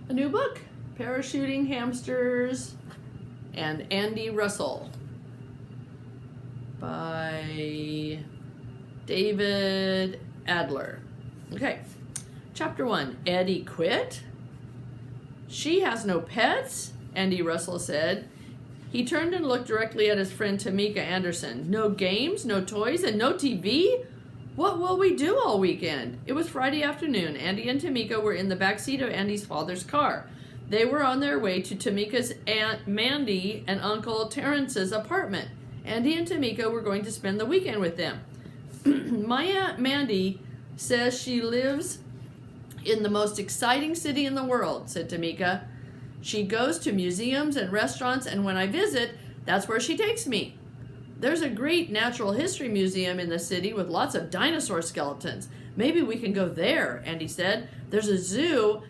A new book, Parachuting Hamsters and Andy Russell by David Adler. Okay, chapter 1, Eddie quit? She has no pets? Andy Russell said. He turned and looked directly at his friend Tamika Anderson. No games, no toys, and no TV? What will we do all weekend? It was Friday afternoon. Andy and Tamika were in the back seat of Andy's father's car. They were on their way to Tamika's Aunt Mandy and Uncle Terrence's apartment. Andy and Tamika were going to spend the weekend with them. My Aunt Mandy says she lives in the most exciting city in the world, said Tamika. She goes to museums and restaurants, and when I visit, that's where she takes me. There's a great natural history museum in the city with lots of dinosaur skeletons. Maybe we can go there, Andy said. There's a zoo,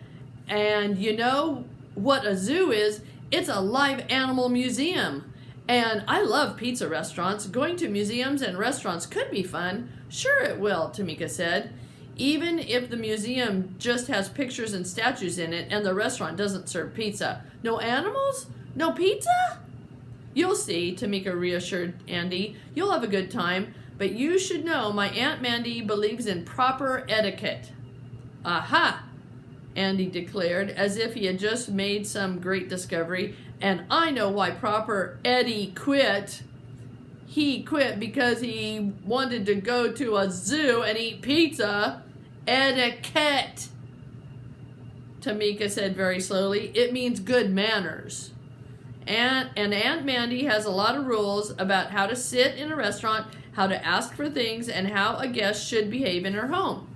and you know what a zoo is? It's a live animal museum. And I love pizza restaurants. Going to museums and restaurants could be fun. Sure it will, Tamika said. Even if the museum just has pictures and statues in it and the restaurant doesn't serve pizza. No animals? No pizza? You'll see, Tamika reassured Andy. You'll have a good time, but you should know my Aunt Mandy believes in proper etiquette. Aha! Andy declared, as if he had just made some great discovery. And I know why proper Eddie quit. He quit because he wanted to go to a zoo and eat pizza. Etiquette, Tamika said very slowly. It means good manners. And Aunt Mandy has a lot of rules about how to sit in a restaurant, how to ask for things, and how a guest should behave in her home.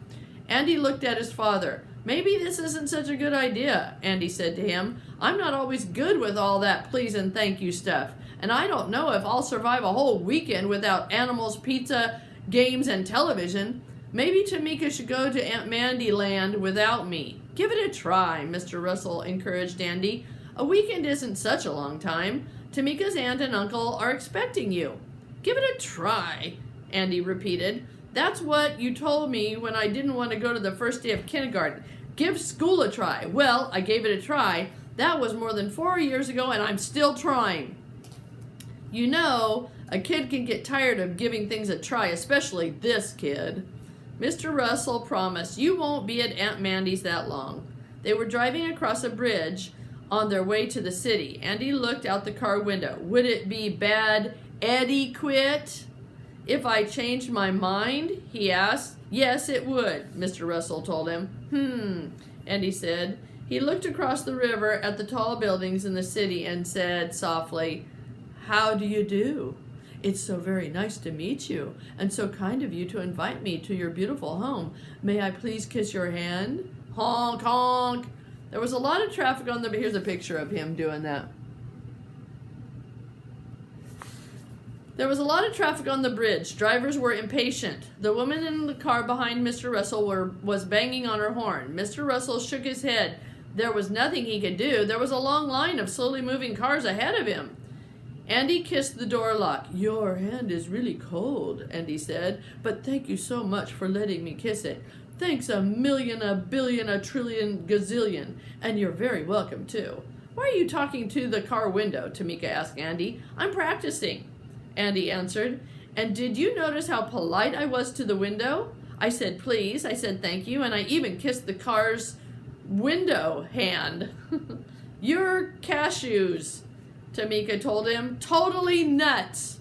Andy looked at his father. Maybe this isn't such a good idea, Andy said to him. I'm not always good with all that please and thank you stuff, and I don't know if I'll survive a whole weekend without animals, pizza, games, and television. Maybe Tamika should go to Aunt Mandy land without me. Give it a try, Mr. Russell encouraged Andy. A weekend isn't such a long time. Tamika's aunt and uncle are expecting you. Give it a try, Andy repeated. That's what you told me when I didn't want to go to the first day of kindergarten. Give school a try. Well, I gave it a try. That was more than 4 years ago, and I'm still trying. You know, a kid can get tired of giving things a try, especially this kid. Mr. Russell promised, you won't be at Aunt Mandy's that long. They were driving across a bridge on their way to the city. Andy looked out the car window. Would it be bad Eddie quit if I changed my mind? He asked. Yes, it would, Mr. Russell told him. Andy said. He looked across the river at the tall buildings in the city and said softly, How do you do? It's so very nice to meet you, and so kind of you to invite me to your beautiful home. May I please kiss your hand? Honk, honk. There was a lot of traffic on the... Here's a picture of him doing that. There was a lot of traffic on the bridge. Drivers were impatient. The woman in the car behind Mr. Russell was banging on her horn. Mr. Russell shook his head. There was nothing he could do. There was a long line of slowly moving cars ahead of him. Andy kissed the door lock. Your hand is really cold, Andy said, but thank you so much for letting me kiss it. Thanks a million, a billion, a trillion, gazillion, and you're very welcome too. Why are you talking to the car window? Tamika asked Andy. I'm practicing, Andy answered. And did you notice how polite I was to the window? I said please, I said thank you, and I even kissed the car's window hand. You're cashews, Tamika told him. Totally nuts.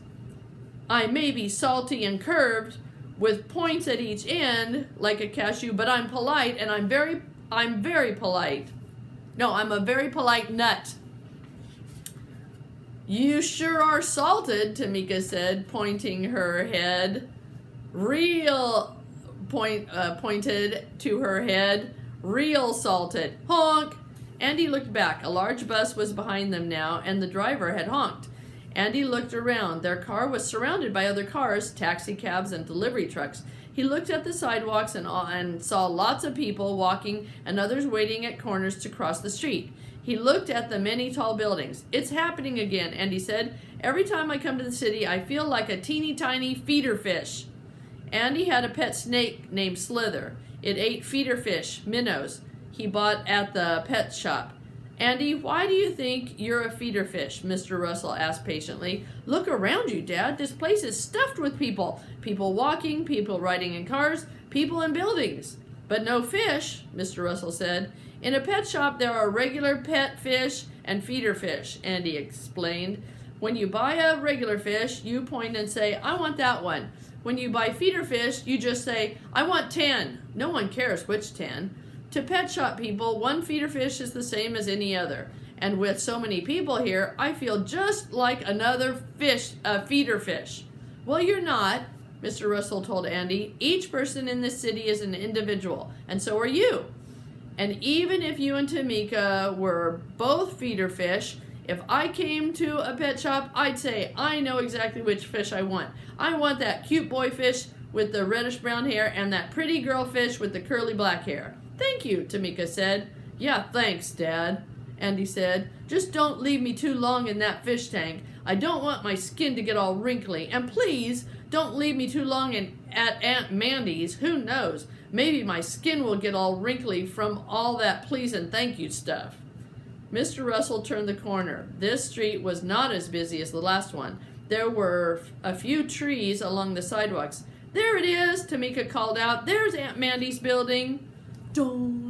I may be salty and curved with points at each end like a cashew, but I'm polite, and I'm very polite. No, I'm a very polite nut. You sure are salted, Tamika said, pointing her head. Pointed to her head. Real salted. Honk. Andy looked back. A large bus was behind them now, and the driver had honked. Andy looked around. Their car was surrounded by other cars, taxicabs, and delivery trucks. He looked at the sidewalks and saw lots of people walking and others waiting at corners to cross the street. He looked at the many tall buildings. It's happening again, Andy said. Every time I come to the city, I feel like a teeny tiny feeder fish. Andy had a pet snake named Slither. It ate feeder fish, minnows. he bought at the pet shop. Andy, why do you think you're a feeder fish? Mr. Russell asked patiently. Look around you, Dad. This place is stuffed with people. People walking, people riding in cars, people in buildings. But no fish, Mr. Russell said. In a pet shop, there are regular pet fish and feeder fish, Andy explained. When you buy a regular fish, you point and say, I want that one. When you buy feeder fish, you just say, I want 10. No one cares which 10. To pet shop people, one feeder fish is the same as any other. And with so many people here, I feel just like another fish, a feeder fish. Well, you're not, Mr. Russell told Andy. Each person in this city is an individual, and so are you. And even if you and Tamika were both feeder fish, if I came to a pet shop, I'd say, I know exactly which fish I want. I want that cute boy fish with the reddish brown hair and that pretty girl fish with the curly black hair. Thank you, Tamika said. Yeah, thanks, Dad, Andy said. Just don't leave me too long in that fish tank. I don't want my skin to get all wrinkly. And please, don't leave me too long at Aunt Mandy's. Who knows? Maybe my skin will get all wrinkly from all that please and thank you stuff. Mr. Russell turned the corner. This street was not as busy as the last one. There were a few trees along the sidewalks. There it is, Tamika called out. There's Aunt Mandy's building. Dong.